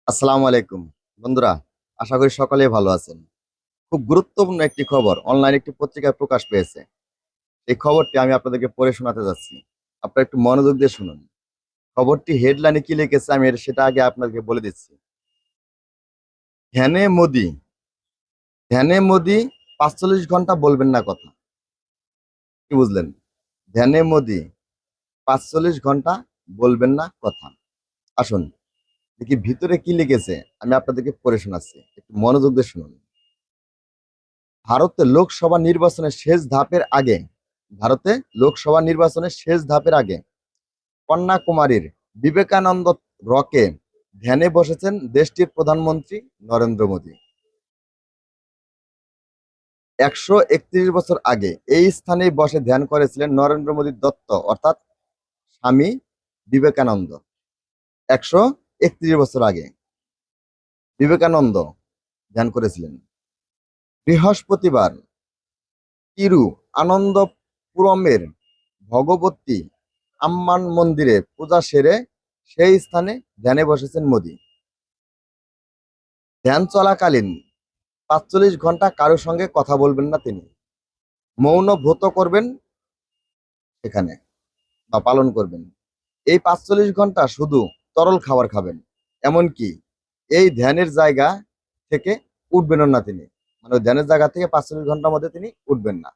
আসসালামু আলাইকুম বন্ধুরা, আশা করি সকলেই ভালো আছেন। খুব গুরুত্বপূর্ণ একটি খবর অনলাইন একটি পত্রিকায় প্রকাশ পেয়েছে। এই খবরটি আমি আপনাদেরকে পড়ে শোনাতে যাচ্ছি। আপনারা একটু মনোযোগ দিয়ে শুনুন। খবরটি হেডলাইনে কি লিখেছে আমি সেটা আগে আপনাদেরকে বলে দিচ্ছি। ধ্যানে মোদি, ধ্যানে মোদি ৪৫ ঘন্টা বলবেন না কথা। কি বুঝলেন? ধ্যানে মোদি ৪৫ ঘন্টা বলবেন না কথা। আসুন দেখি ভিতরে কি লিখেছে, আমি আপনাদেরকে পড়ে শোনাচ্ছি, একটু মনোযোগ দিয়ে শুনুন। ভারতে লোকসভা নির্বাচনের শেষ ধাপের আগে ভারতে লোকসভা নির্বাচনের শেষ ধাপের আগে কন্যাকুমারীর বিবেকানন্দ রকে ধ্যানে বসেছেন দেশটির প্রধানমন্ত্রী নরেন্দ্র মোদী। ১৩১ বছর আগে এই স্থানেই বসে ধ্যান করেছিলেন নরেন্দ্র মোদীর দত্ত অর্থাৎ স্বামী বিবেকানন্দ। ১৩১ বছর আগে বিবেকানন্দ ধ্যান করেছিলেন। বৃহস্পতিবার তিরু আনন্দপুরমের ভগবতী আম্মান মন্দিরে পূজা সেরে সেই স্থানে ধ্যানে বসেছেন মোদি। ধ্যান চলাকালীন ৪৫ ঘন্টা কারোর সঙ্গে কথা বলবেন না তিনি। মৌন ব্রত করবেন সেখানে বা পালন করবেন। এই ৪৫ ঘন্টা শুধু তরল খাবার খাবেন। এমনকি এই ধ্যানের জায়গা থেকে উঠবেনও না তিনি। মানে ওই ধ্যানের জায়গা থেকে ৪৫ ঘন্টার মধ্যে তিনি উঠবেন না।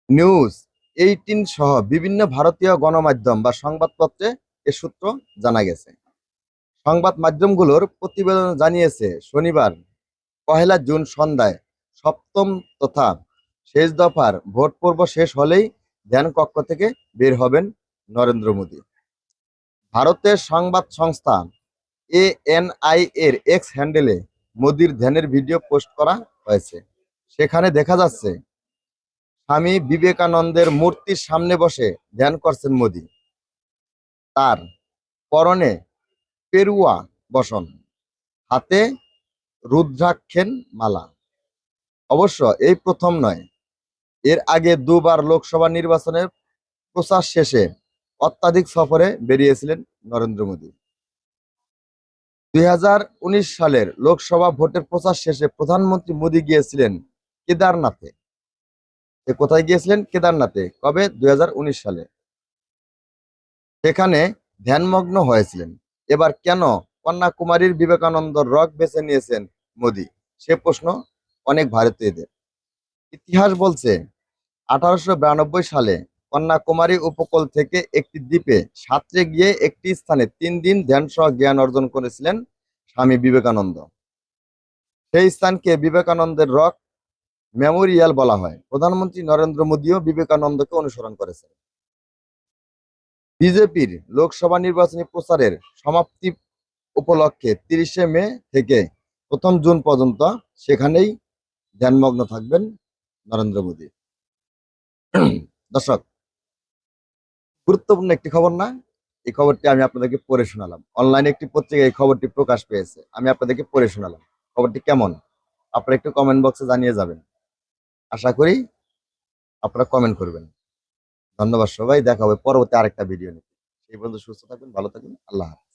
নিউজ ১৮ সহ বিভিন্ন ভারতীয় গণমাধ্যম বা সংবাদপত্রে এ সূত্র জানা গেছে। সংবাদ মাধ্যমগুলোর প্রতিবেদন জানিয়েছে শনিবার ১ জুন সন্ধ্যায় সপ্তম তথা শেষ দফার ভোট পর্ব শেষ হলেই ধ্যান কক্ষ থেকে বের হবেন নরেন্দ্র মোদী। ভারতের সংবাদ সংস্থা এএনআই এর এক্স হ্যান্ডেলে মোদির ধ্যানের ভিডিও পোস্ট করা হয়েছে। সেখানে দেখা যাচ্ছে স্বামী বিবেকানন্দের মূর্তির সামনে বসে ধ্যান করছেন মোদী। তার পরনে পেরুয়া বসন, হাতে রুদ্রাক্ষের মালা। অবশ্য এই প্রথম নয়, এর আগে দুবার লোকসভা নির্বাচনের প্রচার শেষে অত্যাধিক সফরে বেরিয়েছিলেন নরেন্দ্র মোদী। ২০১৯ সালের লোকসভা ভোটের প্রচার শেষে প্রধানমন্ত্রী মোদী গিয়েছিলেন কেদারনাথে। কোথায় গিয়েছিলেন? কেদারনাথে। কবে? ২০১৯ সালে। সেখানে ধ্যানমগ্ন হয়েছিলেন। এবার কেন কন্যাকুমারীর বিবেকানন্দ রক বেছে নিয়েছেন মোদী? সে প্রশ্ন অনেক ভারতীয়দের। ইতিহাস বলছে ১৮৯২ সালে কন্যাকুমারী উপকূল থেকে একটি দ্বীপে সাঁতরে গিয়ে একটি স্থানে ৩ দিন ধ্যানসহ জ্ঞান অর্জন করেছিলেন স্বামী বিবেকানন্দ। সেই স্থানকে বিবেকানন্দের রক মেমোরিয়াল বলা হয়। প্রধানমন্ত্রী নরেন্দ্র মোদীও বিবেকানন্দকে অনুসরণ করেছেন। বিজেপির লোকসভা নির্বাচনী প্রচারের সমাপ্তি উপলক্ষে ৩০শে মে থেকে ১ম জুন পর্যন্ত সেখানেই ধ্যানমগ্ন থাকবেন নরেন্দ্র মোদী। দর্শক, গুরুত্বপূর্ণ একটি খবর না? এই খবরটি আমি আপনাদেরকে পড়ে শোনালাম। অনলাইনে একটি পত্রিকায় এই খবরটি প্রকাশ পেয়েছে, আমি আপনাদেরকে পড়ে শোনালাম। খবরটি কেমন আপনারা একটু কমেন্ট বক্সে জানিয়ে যাবেন। আশা করি আপনারা কমেন্ট করবেন। ধন্যবাদ সবাই, দেখা হবে পরবর্তী আরেকটা ভিডিও নিয়ে। সেই পর্যন্ত সুস্থ থাকবেন, ভালো থাকবেন। আল্লাহ হাফেজ।